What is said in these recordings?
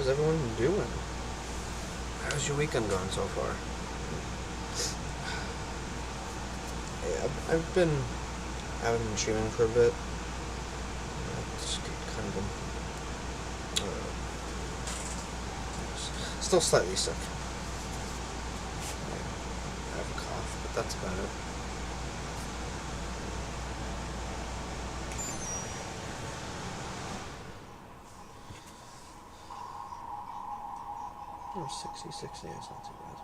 everyone doing? How's your weekend going so far? Yeah, I haven't been streaming for a bit. Just kind of been, still slightly sick. I have a cough, but that's about it. Oh, 60, is not too bad.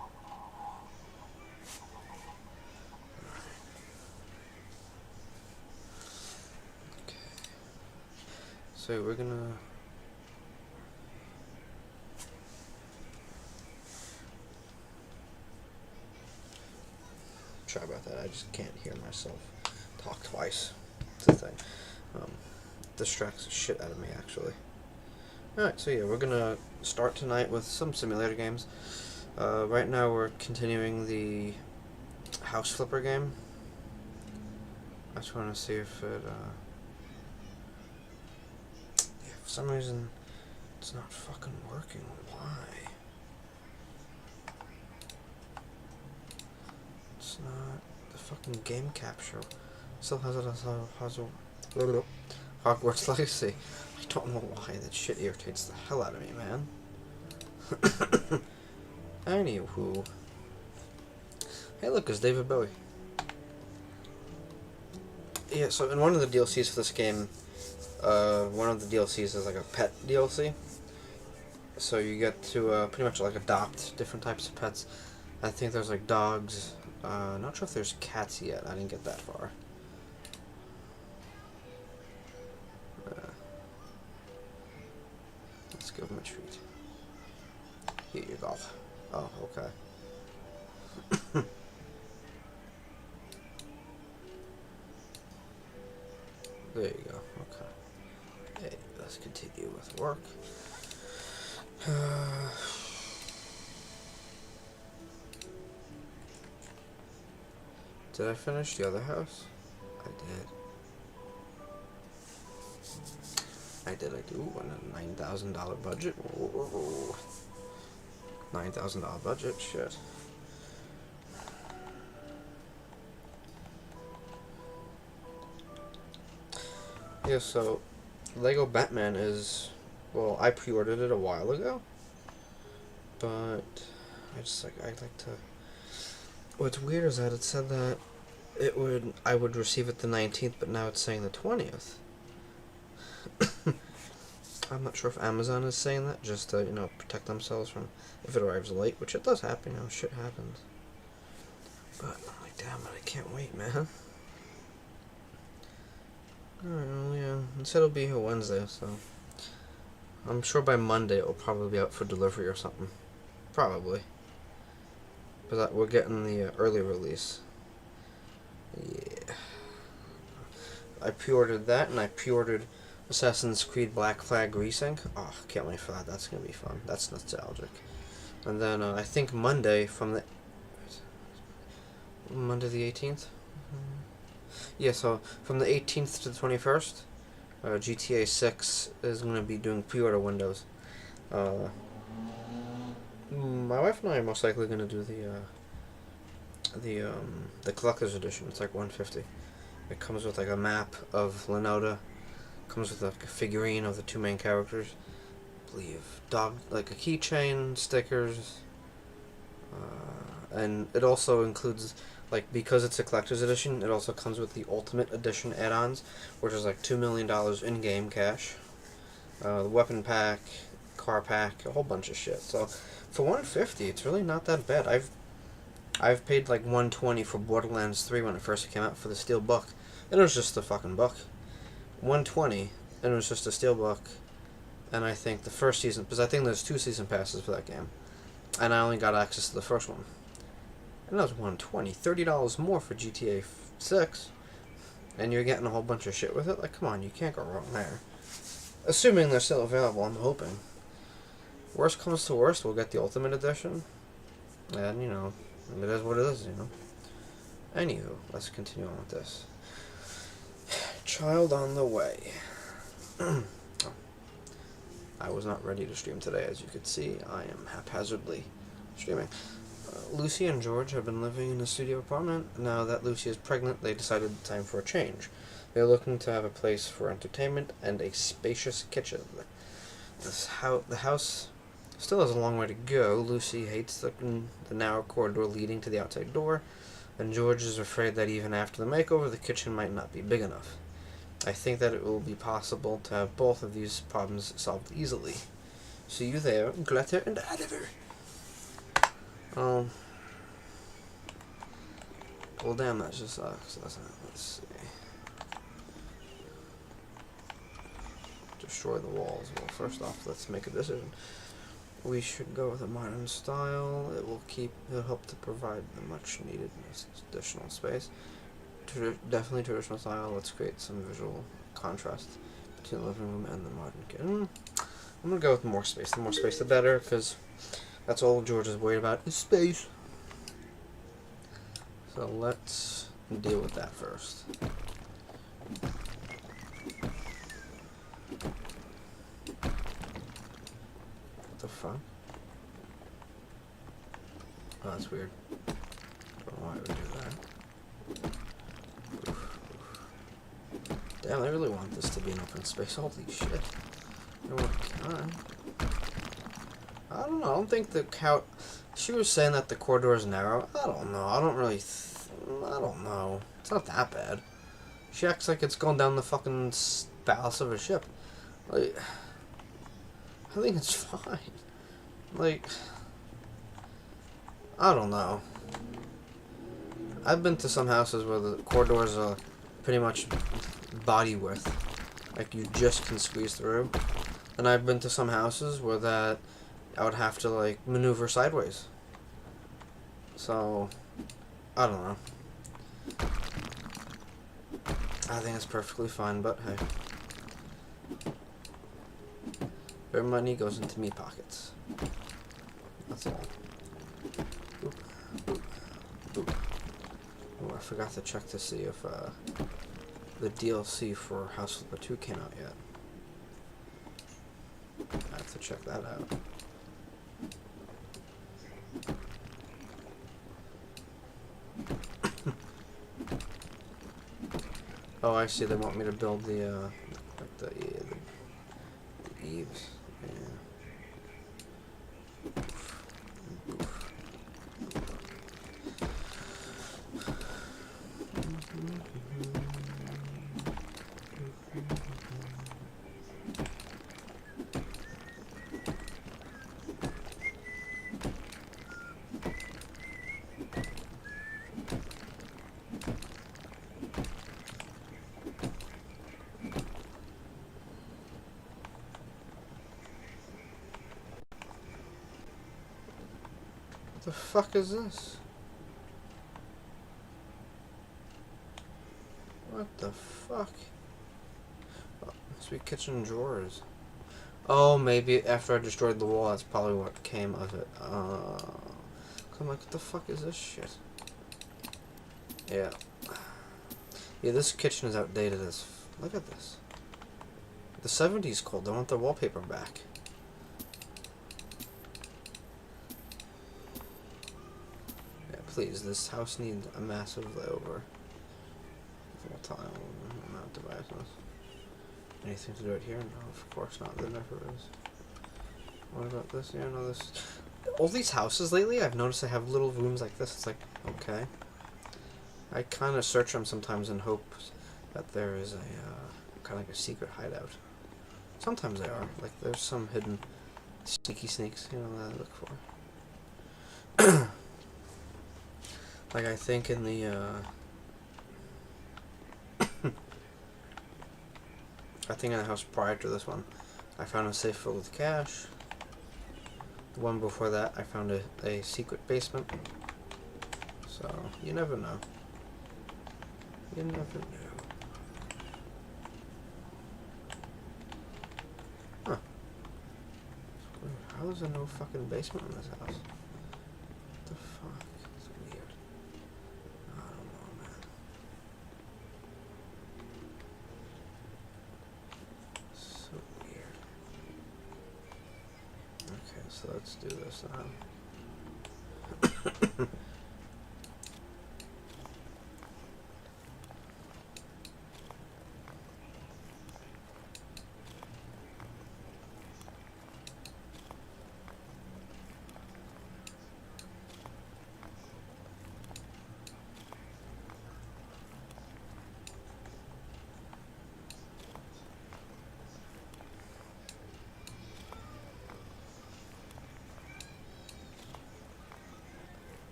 Okay. So we're gonna... Sorry about that, I just can't hear myself talk twice. It's the thing. Distracts the shit out of me, actually. Alright, so yeah, we're gonna start tonight with some simulator games. Right now we're continuing the House Flipper game. I just want to see if it, yeah, for some reason, it's not fucking working. Why? It's not the fucking game capture. Still has it as a Hogwarts Legacy. I don't know why that shit irritates the hell out of me, man. Anywho. Hey, look, it's David Bowie. Yeah, so in one of the DLCs for this game, one of the DLCs is like a pet DLC. So you get to pretty much like adopt different types of pets. I think there's like dogs. Not sure if there's cats yet. I didn't get that far. Let's give him a treat. Here you go. Oh, okay. There you go. Okay. Hey, let's continue with work. Did I finish the other house? I did. I do. And a $9,000 budget. Whoa. $9,000 budget. Shit. Yeah. So, Lego Batman is. Well, I pre-ordered it a while ago, but I like to. What's weird is that it said that I would receive it the 19th, but now it's saying the 20th. I'm not sure if Amazon is saying that just to, protect themselves from if it arrives late, which it does happen, shit happens. But I'm like, damn it, I can't wait, man. Alright, well, yeah, it said it'll be here Wednesday, so I'm sure by Monday it'll probably be out for delivery or something. Probably. But we're getting the early release. Yeah. I pre-ordered that, and I pre-ordered Assassin's Creed Black Flag Resync. Oh, can't wait for that. That's gonna be fun. That's nostalgic. And then I think Monday the 18th. Yeah, so from the 18th to the 21st, GTA 6 is gonna be doing pre-order windows. My wife and I are most likely gonna do the collector's edition. It's like $150. It comes with like a map of Lenoda. Comes with like a figurine of the two main characters. I believe like a keychain, stickers, and it also includes because it's a collector's edition. It also comes with the Ultimate Edition add-ons, which is like $2 million in-game cash. The weapon pack, car pack, a whole bunch of shit. So for $150, it's really not that bad. I've paid like $120 for Borderlands 3 when it first came out for the steel book, and it was just a fucking book. $120, and it was just a steelbook. And I think the first season, because I think there's 2 season passes for that game, and I only got access to the first one, and that was $120. $30 more for GTA 6, and you're getting a whole bunch of shit with it. Like, come on, you can't go wrong there. Assuming they're still available, I'm hoping. Worst comes to worst, we'll get the Ultimate Edition, and it is what it is. Anywho, let's continue on with this. Child on the way. I was not ready to stream today, as you could see. I am haphazardly streaming. Lucy and George have been living in a studio apartment. Now that Lucy is pregnant, they decided it's time for a change. They're looking to have a place for entertainment and a spacious kitchen. The house still has a long way to go. Lucy hates the narrow corridor leading to the outside door, and George is afraid that even after the makeover, the kitchen might not be big enough. I think that it will be possible to have both of these problems solved easily. See you there, Greta and Oliver. Well, damn, that just sucks, doesn't it? Let's see. Destroy the walls. Well, first off, let's make a decision. We should go with a modern style. It'll help to provide the much needed additional space. Definitely traditional style. Let's create some visual contrast between the living room and the modern kitchen. I'm gonna go with more space. The more space, the better, because that's all George is worried about is space. So let's deal with that first. What the fuck? Oh, that's weird. Don't know why I would do that. Damn, I really want this to be an open space. Holy shit. I don't know. I don't think the cow... She was saying that the corridor is narrow. I don't know. I don't really... I don't know. It's not that bad. She acts like it's going down the fucking ballast of a ship. Like... I think it's fine. Like... I don't know. I've been to some houses where the corridors are pretty much body width. Like, you just can squeeze through. And I've been to some houses where that I would have to, like, maneuver sideways. So, I don't know. I think it's perfectly fine, but hey. Their money goes into me pockets. That's all. Oop, oop, oop. Oh, I forgot to check to see if the DLC for House Flipper 2 came out yet. I have to check that out. Oh, I see. They want me to build the eaves. Yeah. What the fuck is this? What the fuck? Oh, must be kitchen drawers. Oh, maybe after I destroyed the wall, that's probably what came of it. I'm like, what the fuck is this shit? Yeah. Yeah, this kitchen is outdated as... Look at this. The 70s cold. They want the wallpaper back. Yeah, please. This house needs a massive layover. Full tile. Amount devices. Anything to do it here? No, of course not. There never is. What about this? Yeah, no, this... All these houses lately, I've noticed they have little rooms like this. It's like, okay. I kind of search them sometimes in hopes that there is a, kind of like a secret hideout. Sometimes they are. Like, there's some hidden sneaky sneaks, you know, that I look for. Like, I think in the, I think in the house prior to this one, I found a safe filled with cash. The one before that, I found a secret basement. So, you never know. You never know. Huh. How is there no fucking basement in this house? What the fuck? It's weird. I don't know, man. So weird. so let's do this now.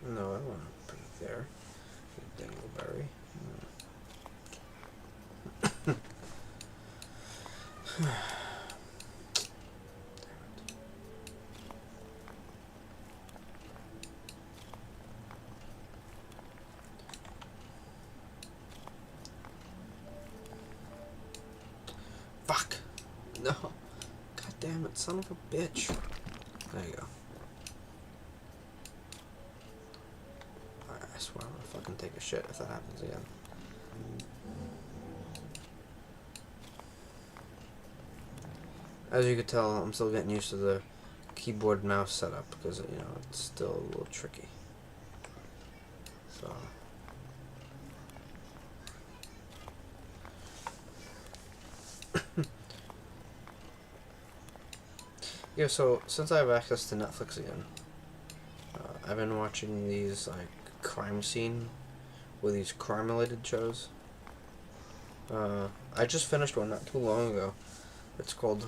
No, I don't want to put it there. Dingleberry. Fuck! No! God damn it, son of a bitch. There you go. I swear I'm gonna fucking take a shit if that happens again. As you can tell, I'm still getting used to the keyboard mouse setup because, you know, it's still a little tricky. So. Yeah, so since I have access to Netflix again, I've been watching these, like, crime scene with these crime-related shows. I just finished one not too long ago. It's called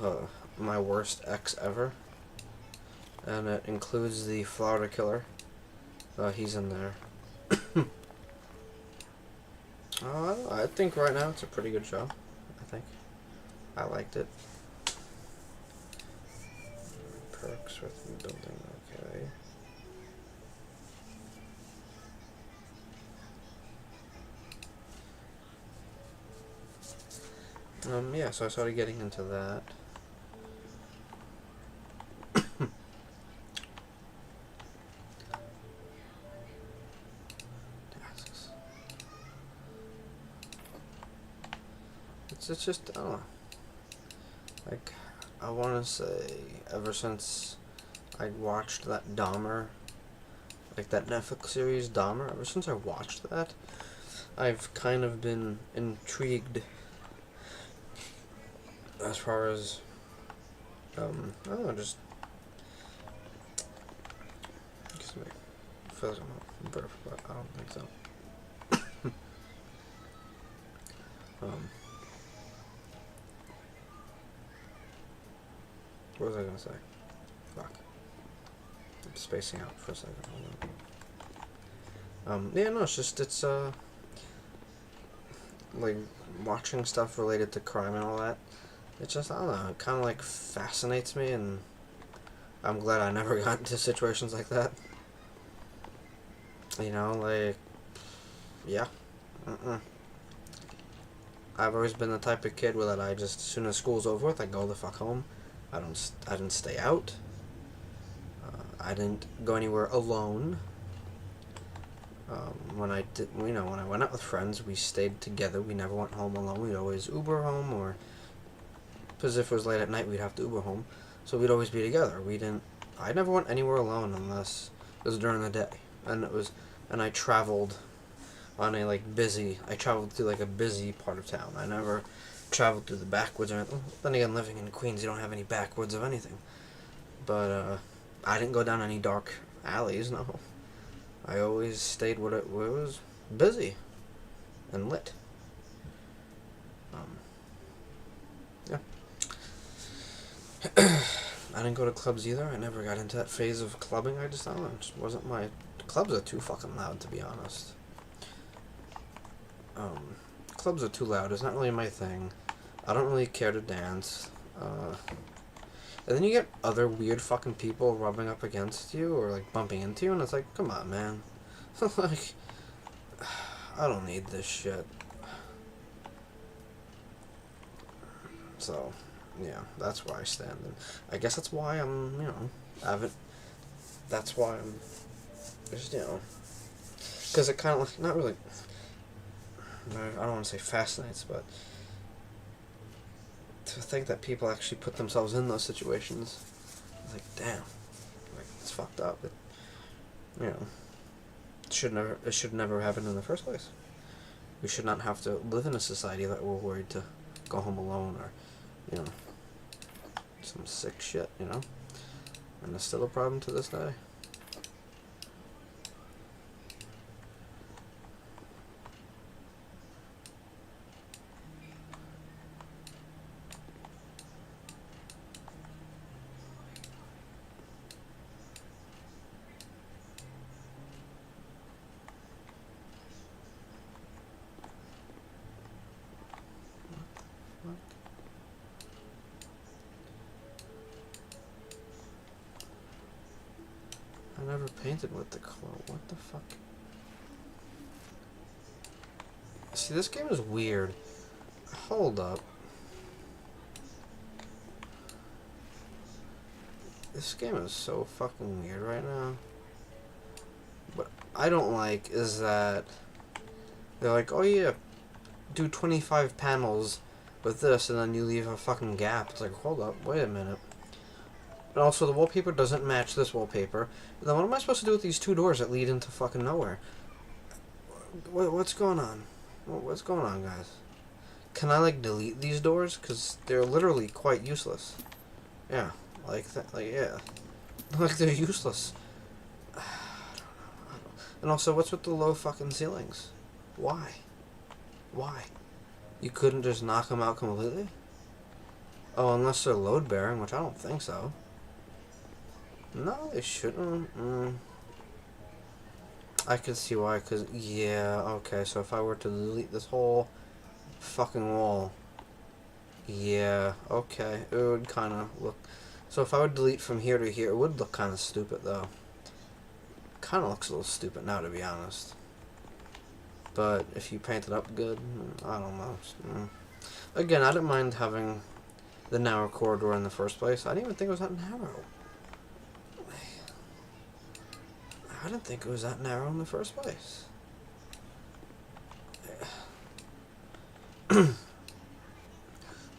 My Worst Ex Ever, and it includes the Florida Killer. He's in there. I think right now it's a pretty good show. I think I liked it. Perks with building, okay. Yeah, so I started getting into that. Tasks. It's just, I don't know. Like, I want to say, ever since I watched that Dahmer, like that Netflix series Dahmer, ever since I watched that, I've kind of been intrigued as far as, I don't know, just, excuse me, I feel like I'm a burp, but I don't think so. What was I gonna say? Fuck. I'm spacing out for a second. Hold on. Yeah, no, it's like, watching stuff related to crime and all that. It just, I don't know, it kind of, like, fascinates me, and I'm glad I never got into situations like that. You know, like, yeah. I've always been the type of kid where that I just, as soon as school's over with, I go the fuck home. I didn't stay out. I didn't go anywhere alone. When I did, you know, when I went out with friends, we stayed together. We never went home alone. We'd always Uber home, or because if it was late at night, we'd have to Uber home. So we'd always be together. I never went anywhere alone unless it was during the day, and I traveled on a, like, I traveled through, like, a busy part of town. I never traveled through the backwoods or anything. Then again, living in Queens, you don't have any backwoods of anything. But, I didn't go down any dark alleys, no. I always stayed where it was busy and lit. Yeah. I didn't go to clubs either. I never got into that phase of clubbing. I don't know, it just wasn't my... Clubs are too fucking loud, to be honest. Clubs are too loud. It's not really my thing. I don't really care to dance. And then you get other weird fucking people rubbing up against you or, like, bumping into you, and it's like, come on, man. Like, I don't need this shit. So, yeah, that's why I stand. And I guess that's why I'm, you know, that's why I'm just, you know, because it kind of, like, not really, I don't want to say fascinates, but to think that people actually put themselves in those situations. It's like, damn, like it's fucked up. It, you know, it should never happen in the first place. We should not have to live in a society that we're worried to go home alone or, you know, some sick shit, you know? And it's still a problem to this day. I never painted with the color. What the fuck? See, this game is weird. Hold up. This game is so fucking weird right now. What I don't like is that they're like, oh yeah, do 25 panels with this, and then you leave a fucking gap. It's like, hold up, wait a minute. And also, the wallpaper doesn't match this wallpaper. And then what am I supposed to do with these two doors that lead into fucking nowhere? What's going on? What's going on, guys? Can I, like, delete these doors? Because they're literally quite useless. Yeah, like that, like, yeah. Like, they're useless. I don't know. And also, what's with the low fucking ceilings? Why? Why? You couldn't just knock them out completely? Oh, unless they're load-bearing, which I don't think so. No, they shouldn't. I could see why, because, yeah, okay, so if I were to delete this whole fucking wall, yeah, okay, it would kind of look, so if I would delete from here to here, it would look kind of stupid, though. Kind of looks a little stupid now, to be honest. But if you paint it up good, I don't know. Again, I didn't mind having the narrow corridor in the first place. I didn't even think it was that narrow. I didn't think it was that narrow in the first place.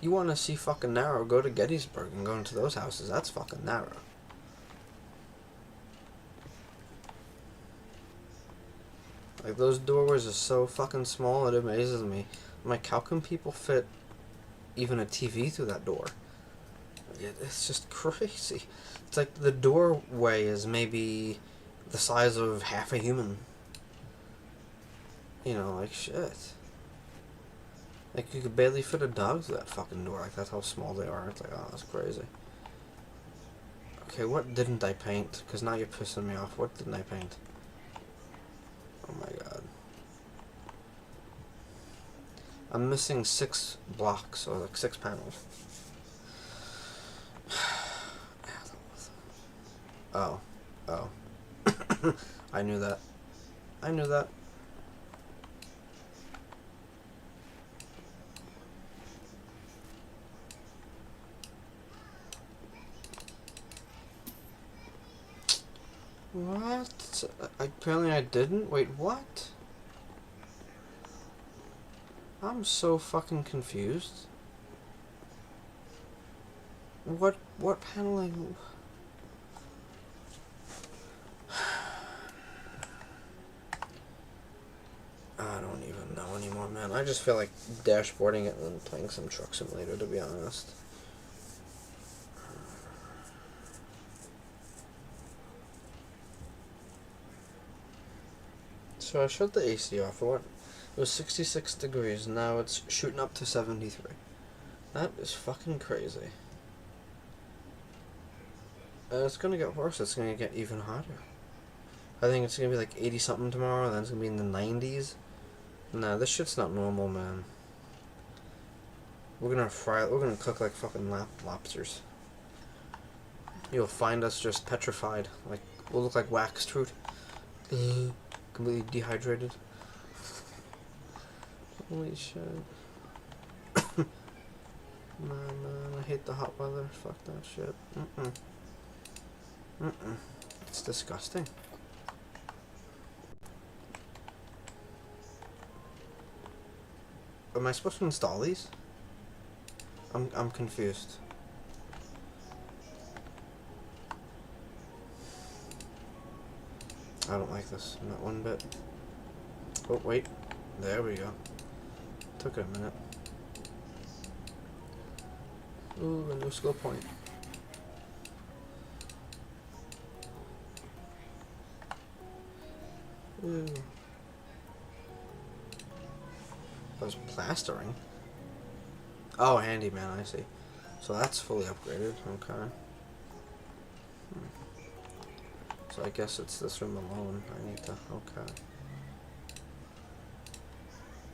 You want to see fucking narrow, go to Gettysburg and go into those houses. That's fucking narrow. Like, those doorways are so fucking small, it amazes me. I'm like, how can people fit even a TV through that door? It's just crazy. It's like the doorway is maybe the size of half a human. You know, like, shit. Like, you could barely fit a dog through that fucking door. Like, that's how small they are. It's like, oh, that's crazy. Okay, what didn't I paint? Because now you're pissing me off. What didn't I paint? Oh my god. I'm missing 6 blocks, or like 6 panels. Oh. Oh. I knew that. I knew that. What? Apparently I didn't? Wait, what? I'm so fucking confused. What paneling? I don't even know anymore, man. I just feel like dashboarding it and then playing some Truck Simulator, to be honest. So I shut the AC off. It was 66 degrees. Now it's shooting up to 73. That is fucking crazy. And it's gonna get worse. It's gonna get even hotter. I think it's gonna be like 80 something tomorrow, and then it's gonna be in the 90s. Nah, this shit's not normal, man. We're gonna cook like fucking lobsters. You'll find us just petrified. Like, we'll look like waxed fruit. Completely dehydrated. Holy shit. Man, I hate the hot weather. Fuck that shit. It's disgusting. Am I supposed to install these? I'm confused. I don't like this, not one bit. Oh, wait. There we go. Took it a minute. Ooh, a new skill point. Ooh. That was plastering. Oh, handyman, I see. So that's fully upgraded, okay. So I guess it's this room alone. I need to, okay.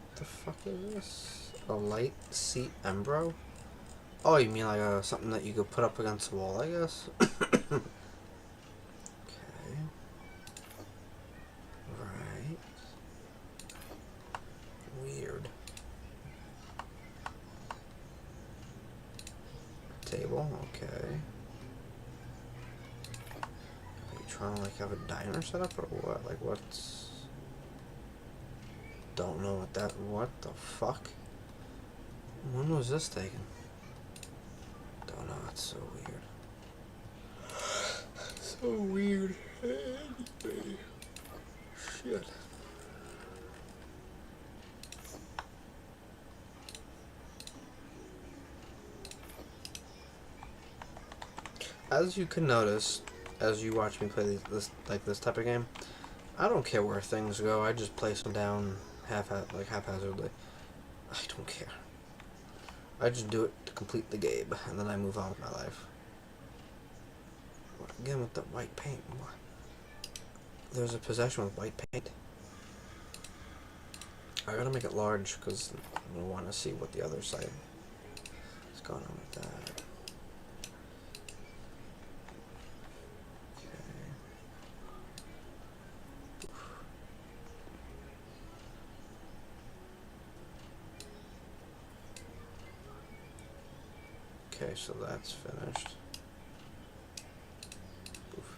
What the fuck is this? A light seat Embro? Oh, you mean like something that you could put up against the wall, I guess? Okay. Right. Weird. Table, okay. Are you trying to like have a diner set up or what? Like what's... Don't know what that... What the fuck? When was this taken? Don't know, it's so weird. So weird. Shit. As you can notice, as you watch me play this type of game, I don't care where things go. I just place them down haphazardly. I don't care. I just do it to complete the game, and then I move on with my life. Again with the white paint. What? There's a possession with white paint. I gotta make it large because I want to see what the other side is going on with that. Okay, so that's finished. Oof.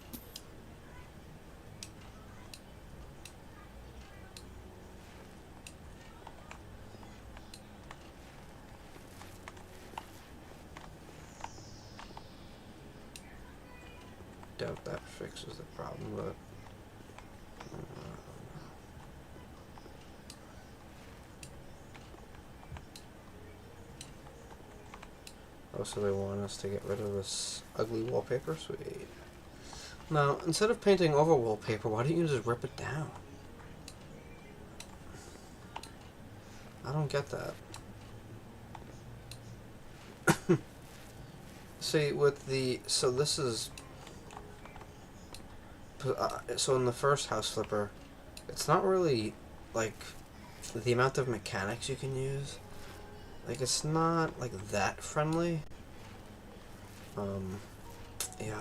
Doubt that fixes the problem, but oh, so they want us to get rid of this ugly wallpaper? Sweet. Now, instead of painting over wallpaper, why don't you just rip it down? I don't get that. See, with the... So this is... so in the first house flipper, it's not really, like, the amount of mechanics you can use. Like, it's not, like, that friendly. Yeah,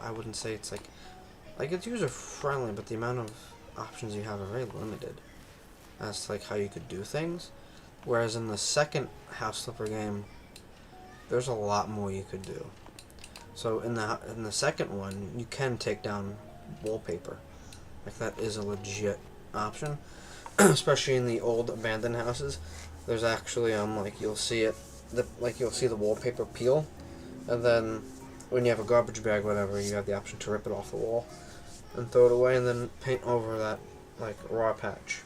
I wouldn't say it's, like, it's user-friendly, but the amount of options you have are very limited as to, like, how you could do things. Whereas in the second house flipper game, there's a lot more you could do. So in the second one, you can take down wallpaper. Like, that is a legit option. Especially in the old abandoned houses. There's actually, like, you'll see it, you'll see the wallpaper peel, and then when you have a garbage bag, whatever, you have the option to rip it off the wall and throw it away, and then paint over that, like, raw patch,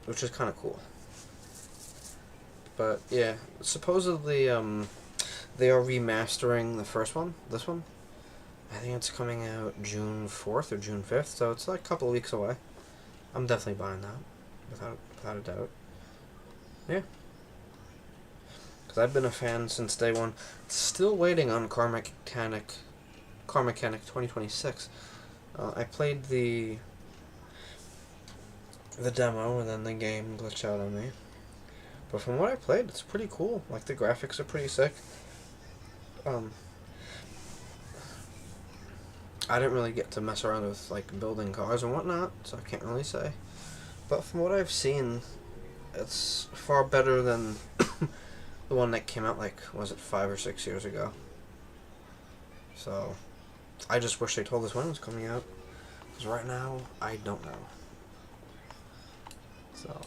which is kind of cool. But yeah, supposedly they are remastering the first one, this one. I think it's coming out June 4th or June 5th, so it's like a couple of weeks away. I'm definitely buying that, without a doubt. Yeah. Because I've been a fan since day one. Still waiting on Car Mechanic 2026. I played the demo, and then the game glitched out on me. But from what I played, it's pretty cool. Like, the graphics are pretty sick. I didn't really get to mess around with, like, building cars and whatnot, so I can't really say. But from what I've seen, it's far better than the one that came out, like, was it 5 or 6 years ago? So, I just wish they told us when it was coming out. Because right now, I don't know. So,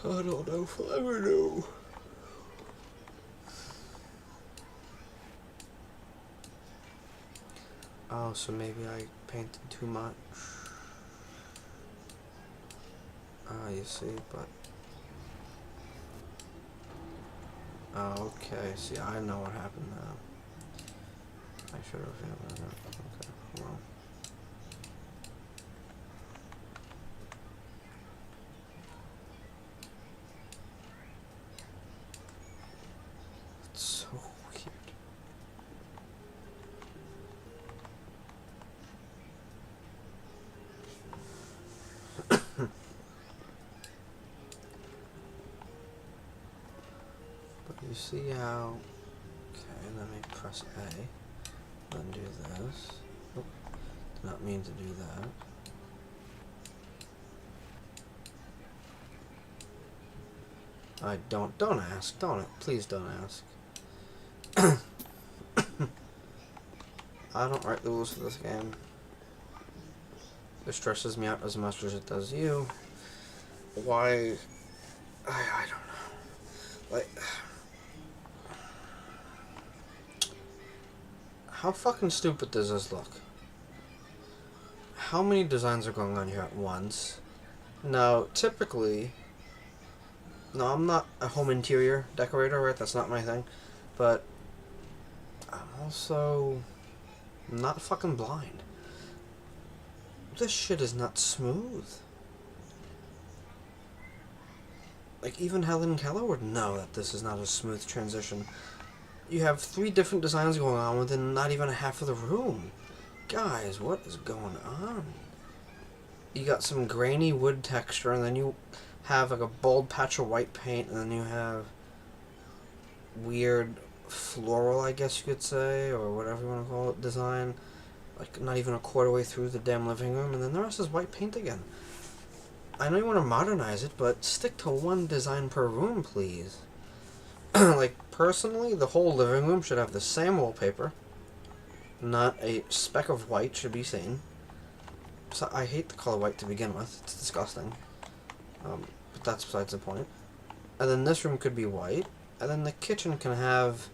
I don't know if I'll ever know. Oh, so maybe I painted too much. Ah, you see, but... Oh, okay, see, I know what happened now. I should have handled that. Okay, well... It's so weird. But you see how... Okay, let me press A. Then do this. Oh, did not mean to do that. Don't ask, please don't ask. I don't write the rules for this game. It stresses me out as much as it does you. Why? I don't know. Like, how fucking stupid does this look? How many designs are going on here at once? Now, typically... No, I'm not a home interior decorator, right? That's not my thing. But I'm also not fucking blind. This shit is not smooth. Like, even Helen Keller would know that this is not a smooth transition. You have 3 different designs going on within not even half of the room. Guys, what is going on? You got some grainy wood texture, and then you have like a bold patch of white paint, and then you have weird floral, I guess you could say, or whatever you want to call it, design. Like, not even a quarter way through the damn living room, and then the rest is white paint again. I know you want to modernize it, but stick to one design per room, please. Like, personally, the whole living room should have the same wallpaper. Not a speck of white should be seen. So I hate the color white to begin with. It's disgusting. But that's besides the point. And then this room could be white. And then the kitchen can have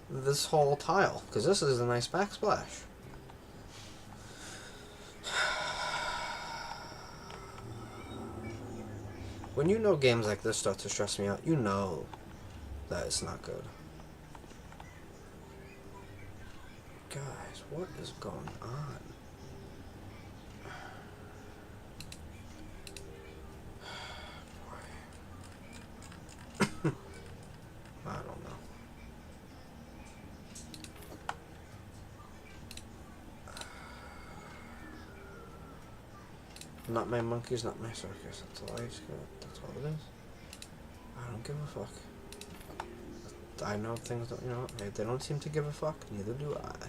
this whole tile, because this is a nice backsplash. When you know games like this start to stress me out, you know that it's not good. Guys, what is going on? I don't know. Not my monkeys, not my circus. That's all I just got. That's all it is. I don't give a fuck. I know things don't, you know, they don't seem to give a fuck, neither do I.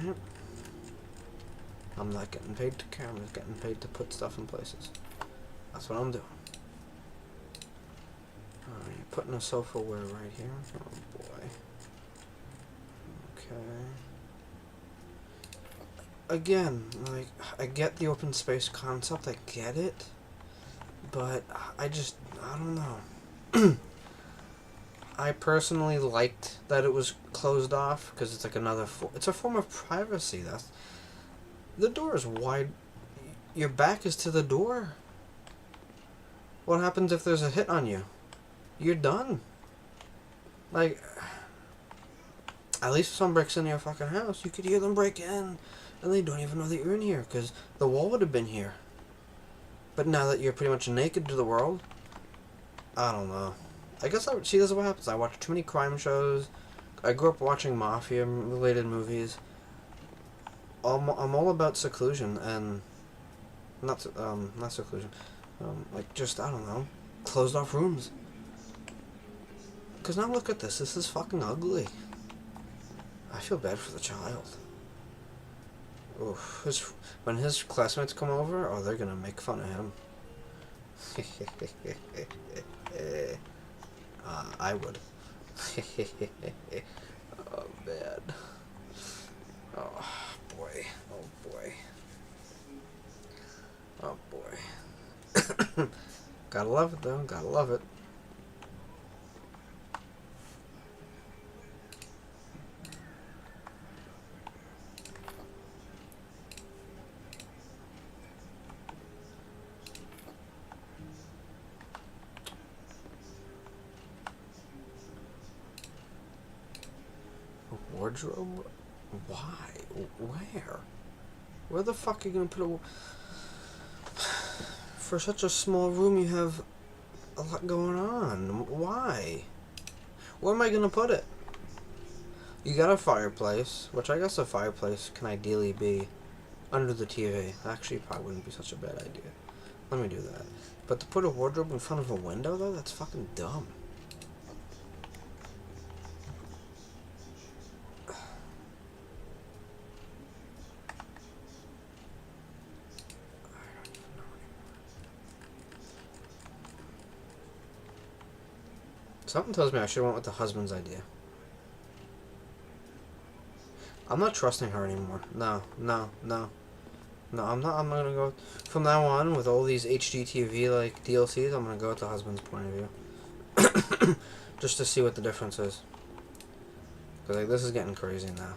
Alright. I'm not getting paid to camera, I'm getting paid to put stuff in places. That's what I'm doing. Alright, you're putting a sofa where right here? Oh boy. Okay. Again, like, I get the open space concept, I get it. But I don't know. I personally liked that it was closed off, because it's like it's a form of privacy. The door is wide. Your back is to the door. What happens if there's a hit on you? You're done. Like, at least if someone breaks into your fucking house, you could hear them break in, and they don't even know that you're in here, because the wall would have been here. But now that you're pretty much naked to the world, I don't know. I guess this is what happens. I watch too many crime shows. I grew up watching mafia-related movies. I'm all about seclusion and not seclusion. Like, just, I don't know, closed off rooms. Because now look at this. This is fucking ugly. I feel bad for the child. Oof. When his classmates come over, oh, they're gonna make fun of him. I would. Oh, man. Oh, boy. Oh, boy. Oh, boy. Gotta love it though. Gotta love it. A wardrobe? Why? Where? Where the fuck are you gonna put a... For such a small room, you have a lot going on. Why? Where am I gonna put it? You got a fireplace, which I guess a fireplace can ideally be under the TV. Actually, probably wouldn't be such a bad idea. Let me do that. But to put a wardrobe in front of a window, though, that's fucking dumb. Something tells me I should have went with the husband's idea. I'm not trusting her anymore. No, no, no. No, I'm not gonna go... From now on, with all these HGTV, like, DLCs, I'm gonna go with the husband's point of view. Just to see what the difference is. Because, like, this is getting crazy now.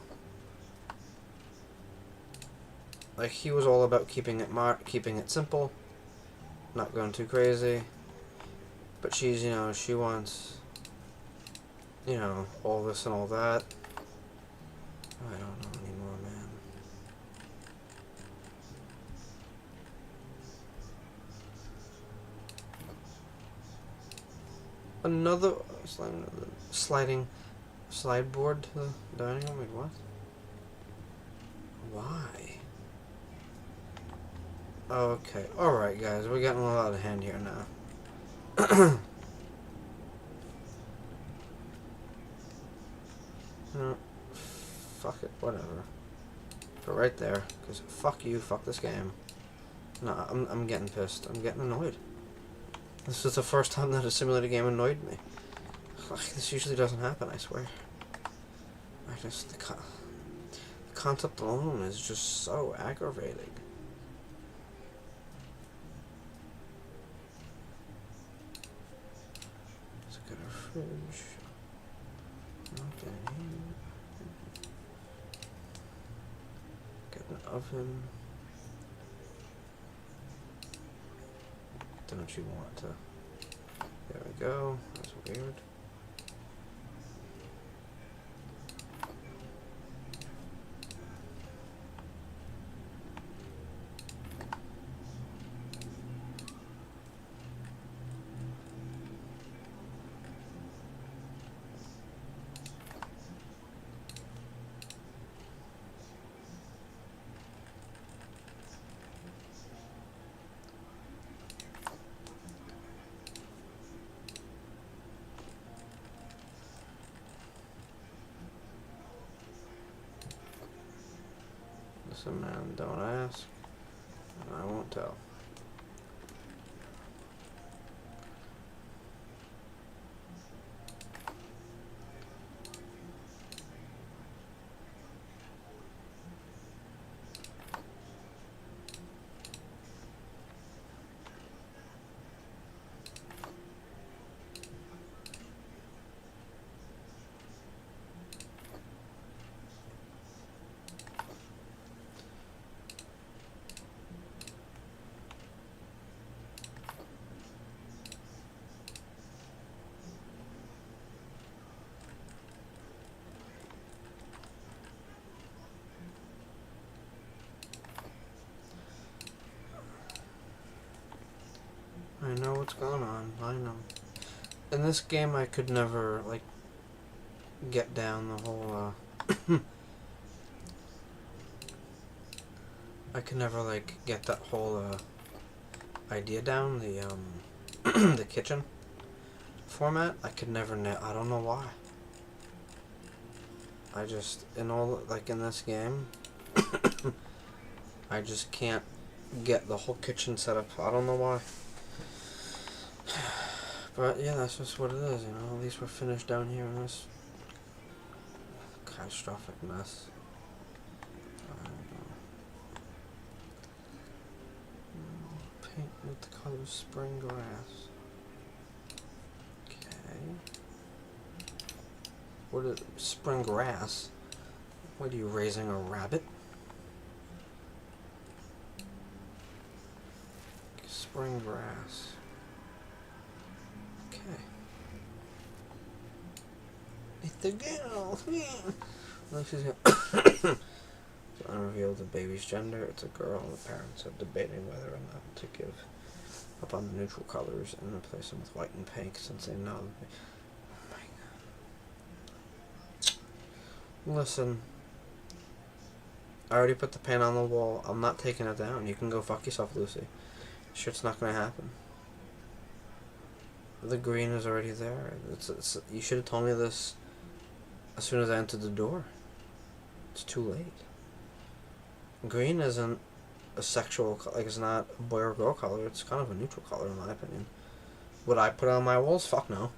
Like, he was all about keeping it simple. Not going too crazy. But she's, you know, she wants... You know, all this and all that. I don't know anymore, man. Another slide board to the dining room? Wait, what? Why? Okay, alright guys, we're getting a little out of hand here now. No, fuck it, whatever. Put it right there, because fuck you, fuck this game. No, I'm getting pissed. I'm getting annoyed. This is the first time that a simulator game annoyed me. Like, this usually doesn't happen, I swear. I just... The concept alone is just so aggravating. Let's get our fridge. Okay. Get an oven. Don't you want to? There we go. That's weird. Listen, man, don't ask, and I won't tell. I know what's going on. I know. In this game, I could never, like, get down the whole, I could never, like, get that whole, idea down, the, the kitchen format. I could never, I don't know why. I just, in all, like, in this game, I just can't get the whole kitchen set up. I don't know why. But yeah, that's just what it is, you know. At least we're finished down here in this catastrophic mess. I don't know. Paint with the color spring grass. Okay. What is spring grass? What are you raising, a rabbit? Spring grass. Okay. It's the girl. Well, she's gonna unreveal the baby's gender. It's a girl, and the parents are debating whether or not to give up on the neutral colors and replace them with white and pink, since they know. Oh my God. Listen, I already put the paint on the wall. I'm not taking it down. You can go fuck yourself, Lucy. Shit's not gonna happen. The green is already there. You should have told me this as soon as I entered the door. It's too late. Green isn't a sexual, like, it's not a boy or girl color. It's kind of a neutral color, in my opinion. Would I put it on my walls? Fuck no.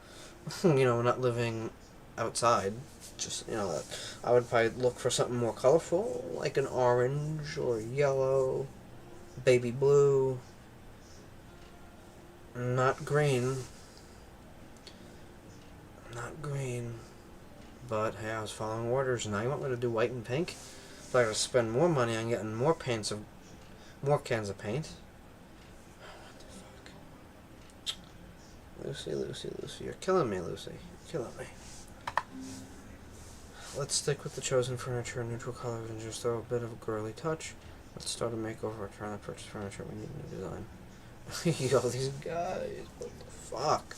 You know, we're not living outside. Just, you know, I would probably look for something more colorful, like an orange or yellow, baby blue. Not green. Not green. But hey, I was following orders. Now you want me to do white and pink? But I gotta spend more money on getting more cans of paint. What the fuck? Lucy, Lucy, Lucy. You're killing me, Lucy. You're killing me. Let's stick with the chosen furniture, neutral colors, and just throw a bit of a girly touch. Let's start a makeover. Trying to purchase furniture. We need a new design. Yo, these guys. What the fuck?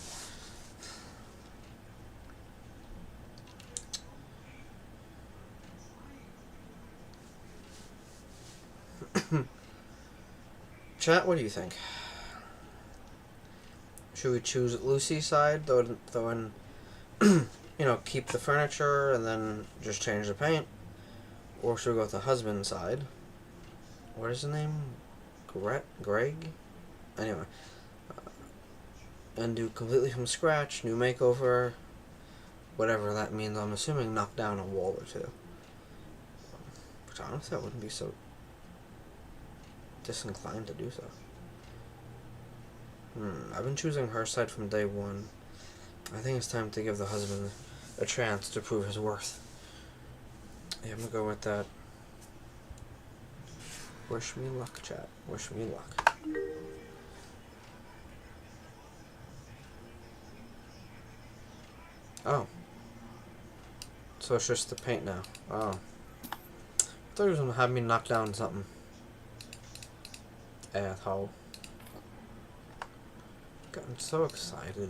Chat, what do you think? Should we choose Lucy's side, throw in you know, keep the furniture and then just change the paint? Or should we go with the husband's side? What is his name? Greg? Anyway. And do completely from scratch, new makeover, whatever that means. I'm assuming knock down a wall or two. Which honestly I wouldn't be so disinclined to do so. I've been choosing her side from day one. I think it's time to give the husband a chance to prove his worth. Yeah, I'm gonna go with that. Wish me luck, chat. Wish me luck. Oh. So it's just the paint now. Oh. I thought he was gonna have me knock down something. Asshole. I'm so excited.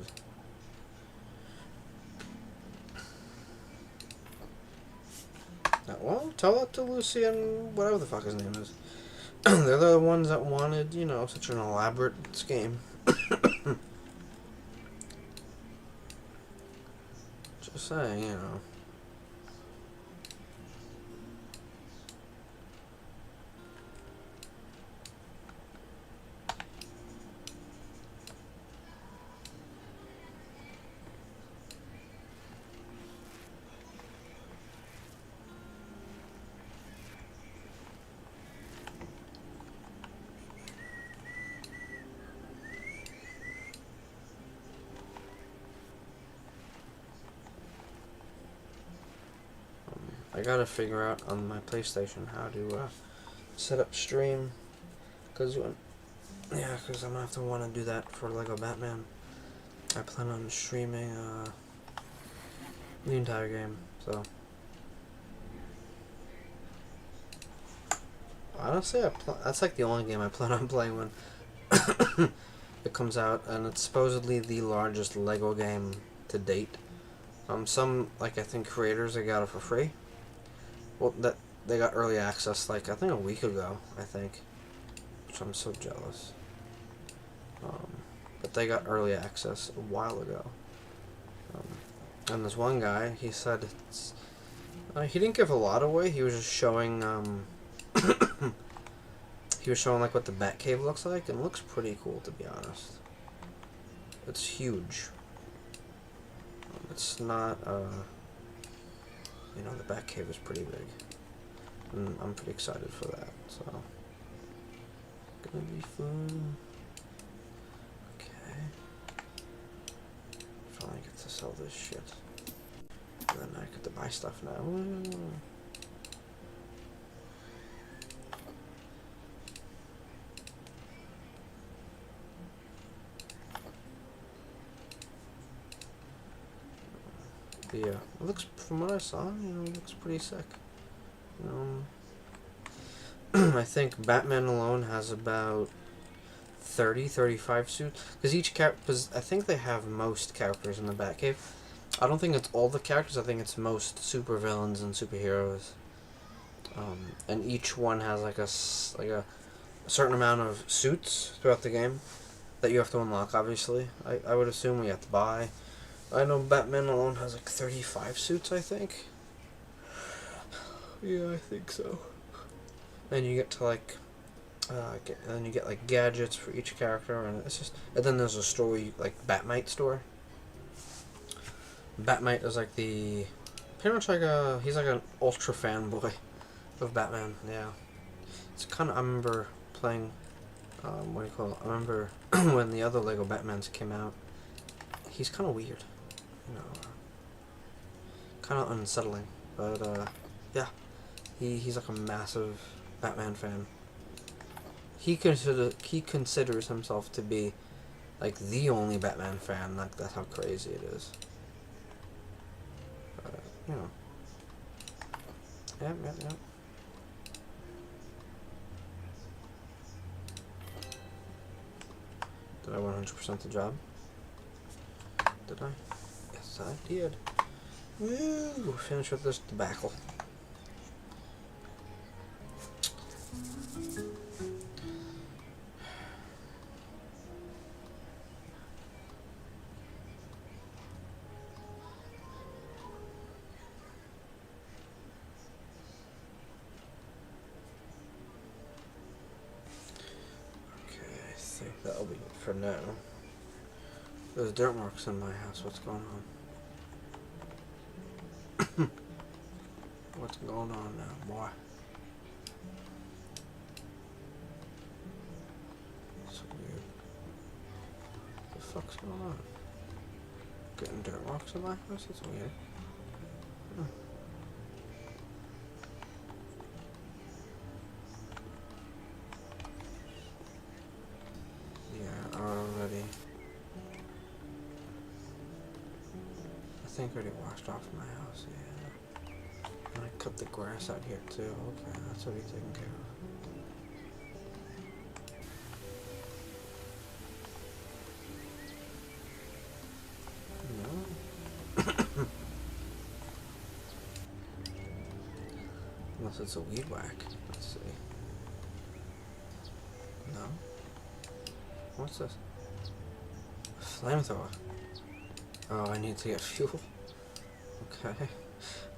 Now, well, tell that to Lucy and whatever the fuck his name is. They're the ones that wanted, you know, such an elaborate scheme. Just saying, you know. I gotta figure out on my PlayStation how to set up stream, cause I'm gonna have to want to do that for Lego Batman. I plan on streaming the entire game, so honestly, that's like the only game I plan on playing when it comes out, and it's supposedly the largest Lego game to date. Some, like, I think creators, they got it for free. Well, that they got early access, like, I think a week ago, I think. Which I'm so jealous. But they got early access a while ago. And this one guy, he said it's... he didn't give a lot away, he was just showing, he was showing, like, what the Batcave looks like, and it looks pretty cool, to be honest. It's huge. It's not, you know, the Batcave is pretty big. And I'm pretty excited for that, so. Gonna be fun. sell this shit. And then I get to buy stuff now. Woo. Yeah, it looks, from what I saw, it looks pretty sick. I think Batman alone has about 35 suits. Because each character, because I think they have most characters in the Batcave. I don't think it's all the characters, I think it's most supervillains and superheroes. And each one has like a certain amount of suits throughout the game that you have to unlock, obviously. I would assume we have to buy. I know Batman alone has like 35 suits, I think. Yeah, I think so. Then you get to like, then you get like gadgets for each character, and it's just. And then there's a store, like Batmite store. Batmite is like the, pretty much like he's like an ultra fanboy of Batman. Yeah, it's kind of. I remember playing, what do you call it? I remember when the other Lego Batmans came out. He's kind of weird. Kind of unsettling, but yeah, he's like a massive Batman fan. He considers himself to be like the only Batman fan. Like, that's how crazy it is. Yep. Did I 100% the job? Did I? Yes, I did. Woo! Finish with this debacle. I think that'll be it for now. There's dirt marks in my house. What's going on? What's going on now, boy? So weird. What the fuck's going on? Getting dirt marks in my house? That's weird. Yeah, already. I think I already washed off my house, yeah. And I cut the grass out here too. Okay, that's already taken care of. No. Unless it's a weed whack. Let's see. No. What's this? A flamethrower. Oh, I need to get fuel. Okay.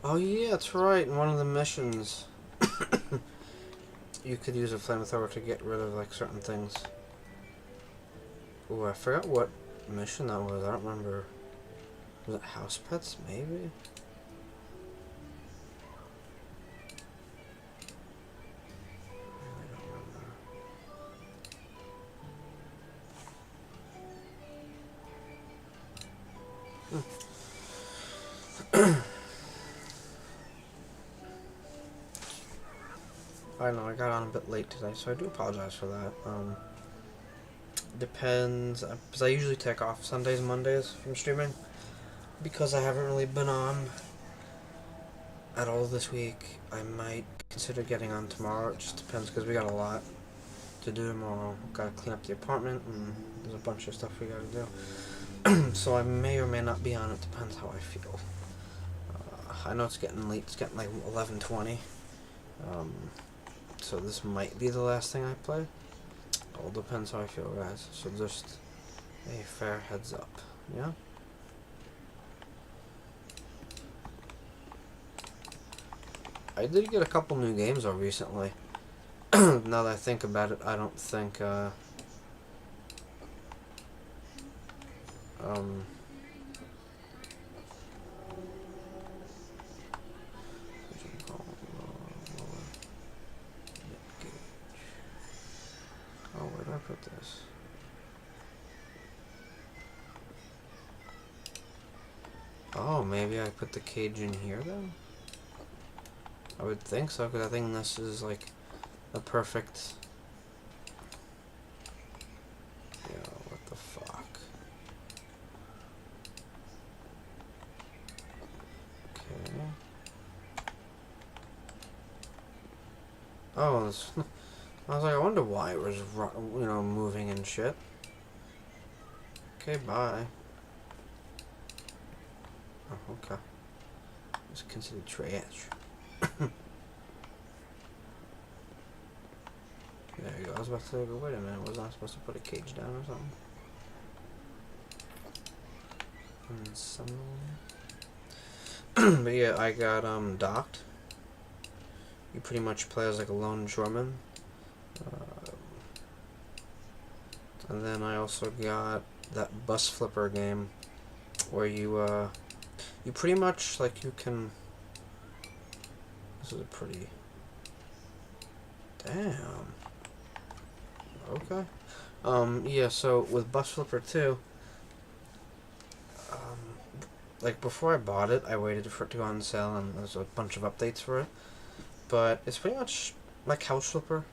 Oh yeah, that's right. In one of the missions, you could use a flamethrower to get rid of like certain things. Ooh, I forgot what mission that was. I don't remember. Was it House Pets? Maybe. I know, I got on a bit late today, so I do apologize for that. Depends, because I usually take off Sundays and Mondays from streaming, because I haven't really been on at all this week. I might consider getting on tomorrow. It just depends, because we got a lot to do tomorrow. Gotta clean up the apartment, and there's a bunch of stuff we gotta do. So I may or may not be on. It depends how I feel. I know it's getting late. It's getting like 11:20. So this might be the last thing I play. All depends how I feel, guys. So just a fair heads up, yeah? I did get a couple new games though recently. Now that I think about it, I don't think oh, where did I put this? Oh, maybe I put the cage in here then? I would think so, because I think this is like a perfect... Yo, what the fuck? Okay. Oh, this, I was like, I wonder why it was, you know, moving and shit. Okay, bye. Oh, okay. It's considered trash. There you go. I was about to go, wait a minute, was I supposed to put a cage down or something? And some... But yeah, I got, docked. You pretty much play as like a longshoreman. And then I also got that bus flipper game where you pretty much, like, you can... This is a pretty... Damn. Okay. Yeah, so with Bus Flipper 2, like, before I bought it, I waited for it to go on sale, and there's a bunch of updates for it. But it's pretty much like House Flipper,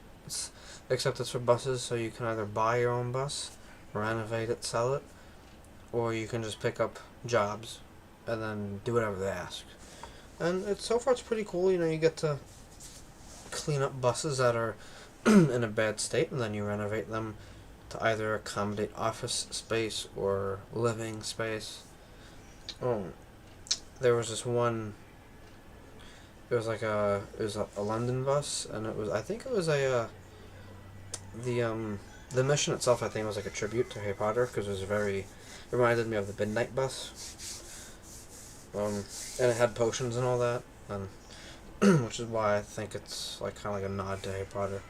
except it's for buses, so you can either buy your own bus, renovate it, sell it, or you can just pick up jobs and then do whatever they ask. And so far it's pretty cool. You know, you get to clean up buses that are in a bad state, and then you renovate them to either accommodate office space or living space. There was this one. It was like it was a London bus, and it was, I think it was the mission itself, I think, was like a tribute to Harry Potter, because it reminded me of the Midnight Bus. And it had potions and all that, and which is why I think it's like kind of like a nod to Harry Potter.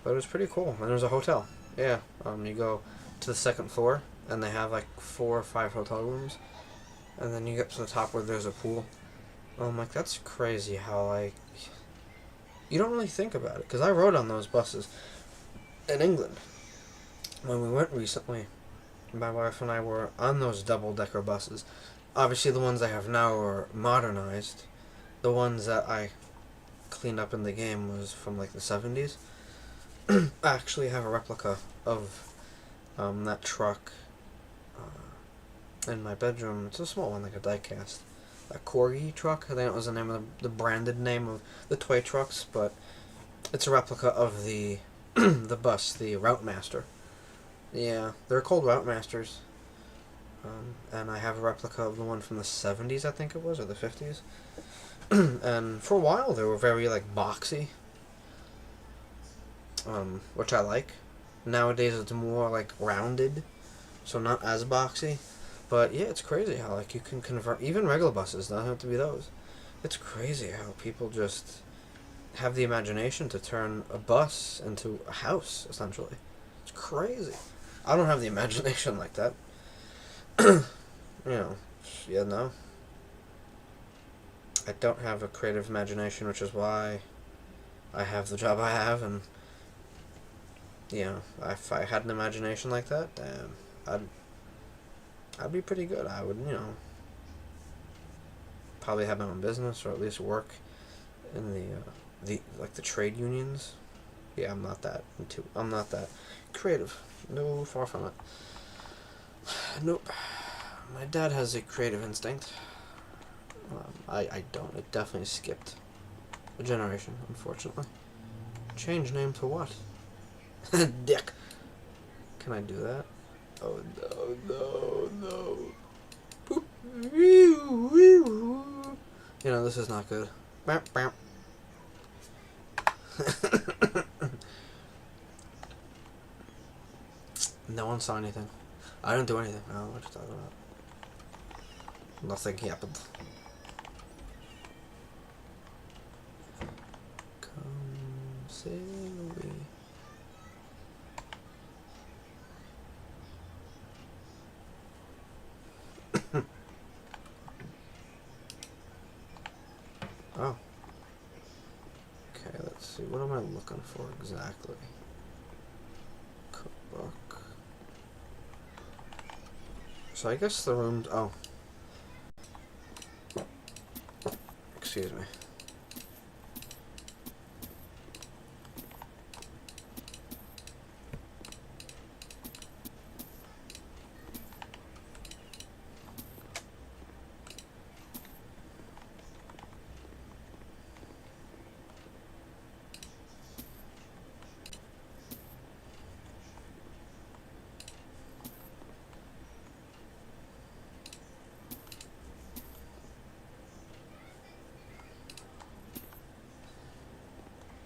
But it was pretty cool, and there's a hotel. Yeah, you go to the second floor, and they have like 4 or 5 hotel rooms, and then you get to the top where there's a pool. Like, that's crazy how, like, you don't really think about it, because I rode on those buses in England. When we went recently, my wife and I were on those double-decker buses. Obviously, the ones I have now are modernized. The ones that I cleaned up in the game was from, like, the 70s. I actually have a replica of that truck in my bedroom. It's a small one, like a die-cast. A Corgi truck, I think that was the name of the branded name of the toy trucks, but it's a replica of the the bus, the Route Master. Yeah, they're called Route Masters. And I have a replica of the one from the 70s, I think it was, or the 50s. And for a while they were very, like, boxy, which I like. Nowadays it's more, like, rounded, so not as boxy. But yeah, it's crazy how, like, you can convert even regular buses. Don't have to be those. It's crazy how people just have the imagination to turn a bus into a house, essentially. It's crazy. I don't have the imagination like that. You know, yeah, no. I don't have a creative imagination, which is why I have the job I have, and you know, if I had an imagination like that, damn, I'd be pretty good. I would, you know, probably have my own business, or at least work in the trade unions. Yeah, I'm not that creative. No, far from it. Nope. My dad has a creative instinct. I don't. It definitely skipped a generation, unfortunately. Change name to what? Dick. Can I do that? Oh, no. Boop. You know, this is not good. No one saw anything. I didn't do anything. I don't know what you're talking about. Nothing happened. Come sail away. Oh. Okay, let's see. What am I looking for exactly? Cookbook. So I guess the room... Oh. Excuse me.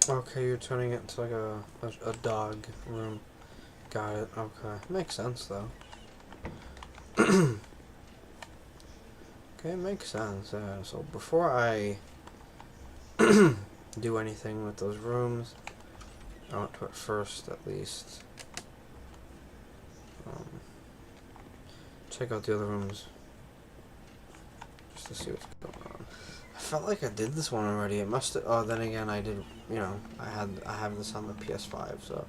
Okay, you're turning it into like a dog room. Got it. Okay. Makes sense, though. Okay, makes sense. Yeah. So before I do anything with those rooms, I want to at first at least check out the other rooms just to see what's going on. I felt like I did this one already. It must have. Oh, then again, I did. You know, I have this on the PS5, so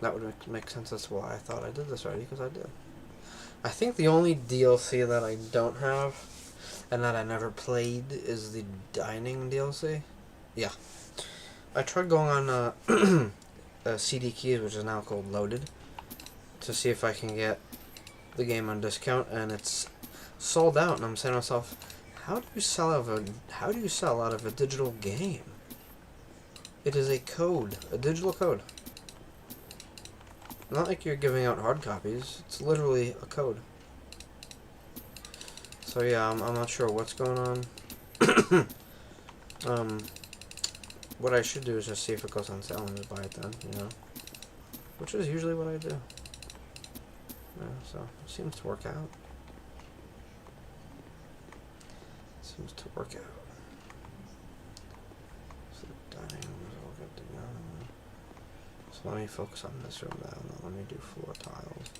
that would make sense as to why I thought I did this already, because I did. I think the only DLC that I don't have and that I never played is the dining DLC. Yeah. I tried going on CD Keys, which is now called Loaded, to see if I can get the game on discount, and it's sold out. And I'm saying to myself, how do you sell out of a digital game? It is a code, a digital code. Not like you're giving out hard copies. It's literally a code. So yeah, I'm not sure what's going on. What I should do is just see if it goes on sale and just buy it then, you know? Which is usually what I do. Yeah, so it seems to work out. Seems to work out. So the dining room is all good to go. So let me focus on this room now, and then let me do floor tiles.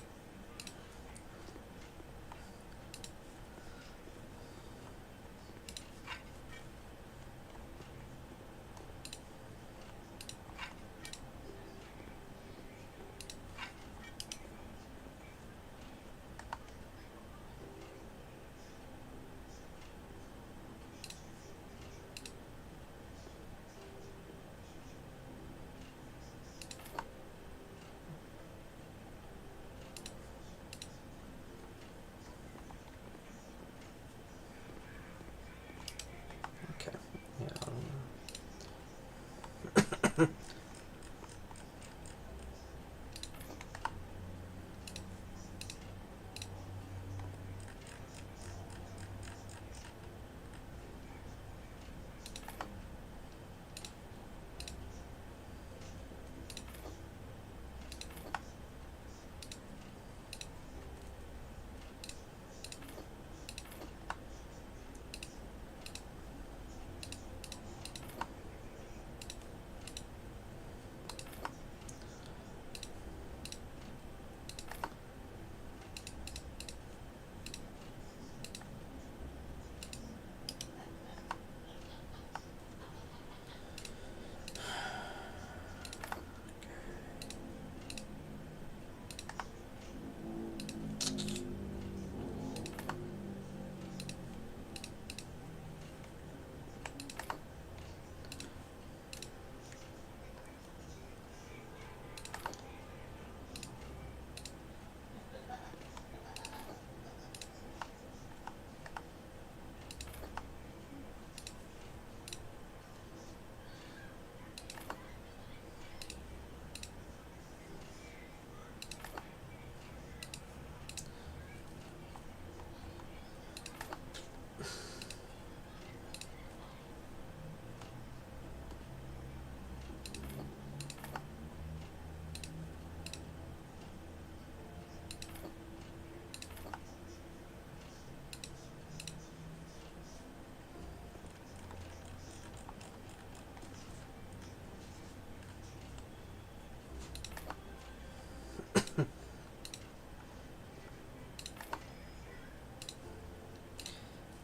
Okay. Yeah.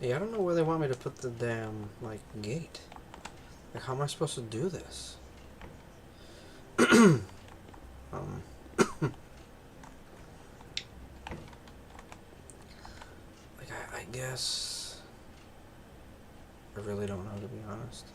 Yeah, I don't know where they want me to put the damn, like, gate. Like, how am I supposed to do this? um, like, I guess... I really don't know, to be honest.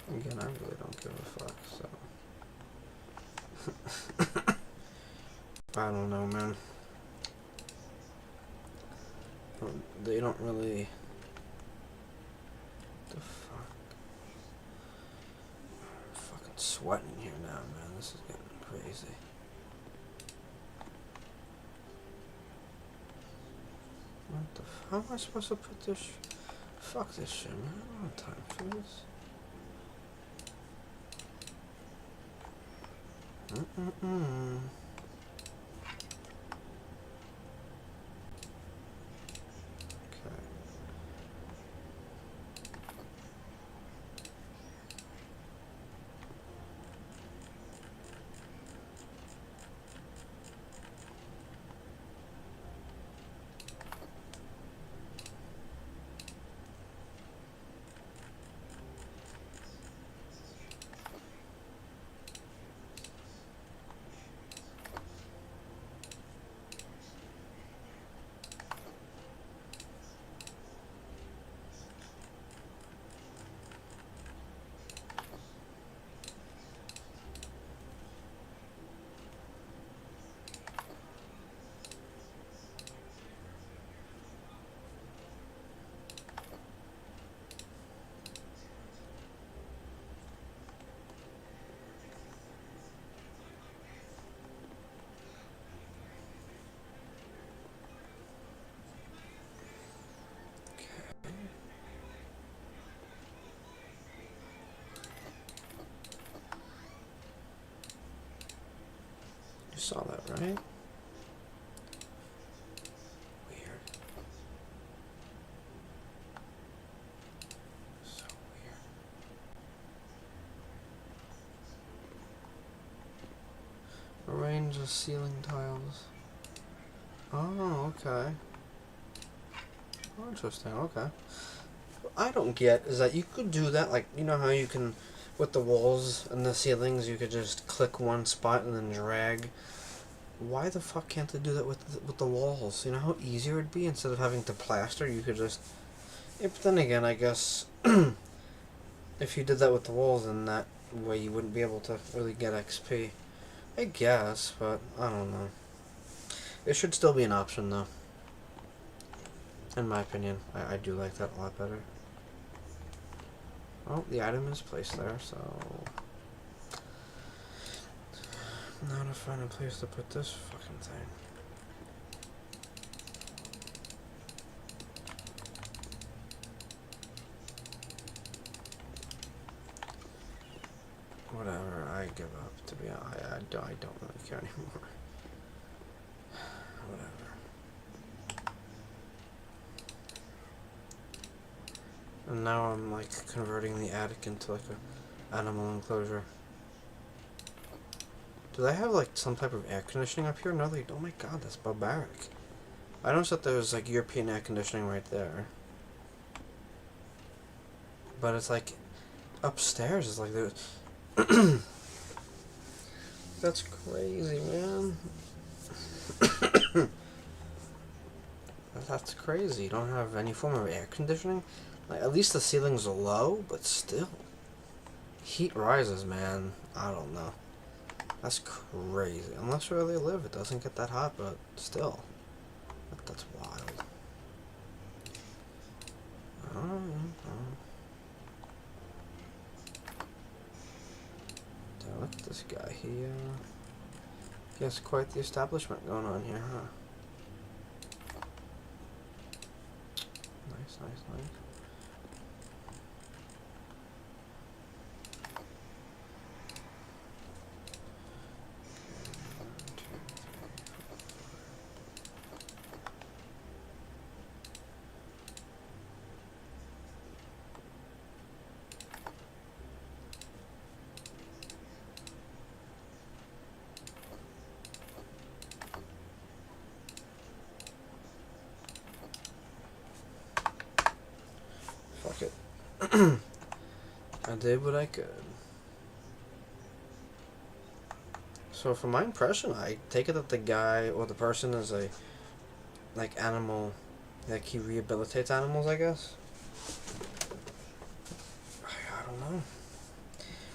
Again, I really don't give a fuck, so. I don't know, man. They don't really. The fuck? I'm fucking sweating here now, man. This is getting crazy. What the how am I supposed to put this? Fuck this shit, man. I don't have time for this. Mm-mm-mm. Okay. You saw that, right? Weird. So weird. Arrange the ceiling tiles. Oh, okay. Oh, interesting, okay. What I don't get is that you could do that, like, you know how you can, with the walls and the ceilings, you could just click one spot and then drag. Why the fuck can't they do that with the walls? You know how easier it'd be instead of having to plaster. You could just. Yeah, but then again, I guess if you did that with the walls, then that way you wouldn't be able to really get XP. I guess, but I don't know. It should still be an option, though. In my opinion, I do like that a lot better. Oh, the item is placed there, so. Now to find a place to put this fucking thing. Whatever, I give up. To be honest, I don't really care anymore. Whatever. And now I'm like converting the attic into like a animal enclosure. Do they have like some type of air conditioning up here? No, they don't. Oh my god, that's barbaric. I noticed that there's like European air conditioning right there. But it's like upstairs. It's like there's. That's crazy, man. That's crazy. You don't have any form of air conditioning? Like, at least the ceilings are low, but still. Heat rises, man. I don't know. That's crazy. Unless where they live, it doesn't get that hot, but still. That's wild. Look at this guy. He has quite the establishment going on here, huh? Nice, nice, nice. I did what I could. So from my impression, I take it that the guy or the person is a like animal, like he rehabilitates animals, I guess. I don't know.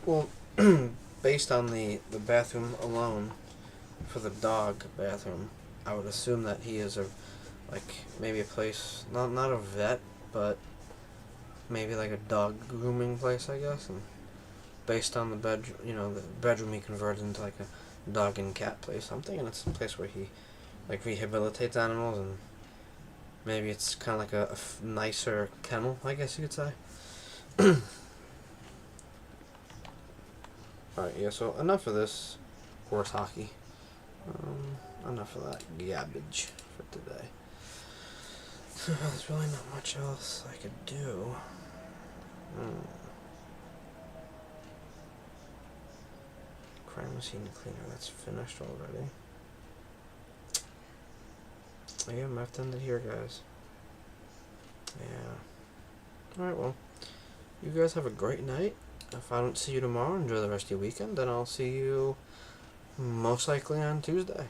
Well, based on the bathroom alone, for the dog bathroom, I would assume that he is a like maybe a place not a vet, but maybe like a dog grooming place, I guess. And based on the the bedroom he converted into like a dog and cat place. I'm thinking it's a place where he like rehabilitates animals, and maybe it's kind of like a nicer kennel, I guess you could say. Alright, yeah, so enough of this horse hockey. Enough of that garbage for today. There's really not much else I could do. Crime machine cleaner, that's finished already. Yeah, I'm have to end it here, guys. Yeah. Alright, well, you guys have a great night. If I don't see you tomorrow, enjoy the rest of your weekend, then I'll see you most likely on Tuesday.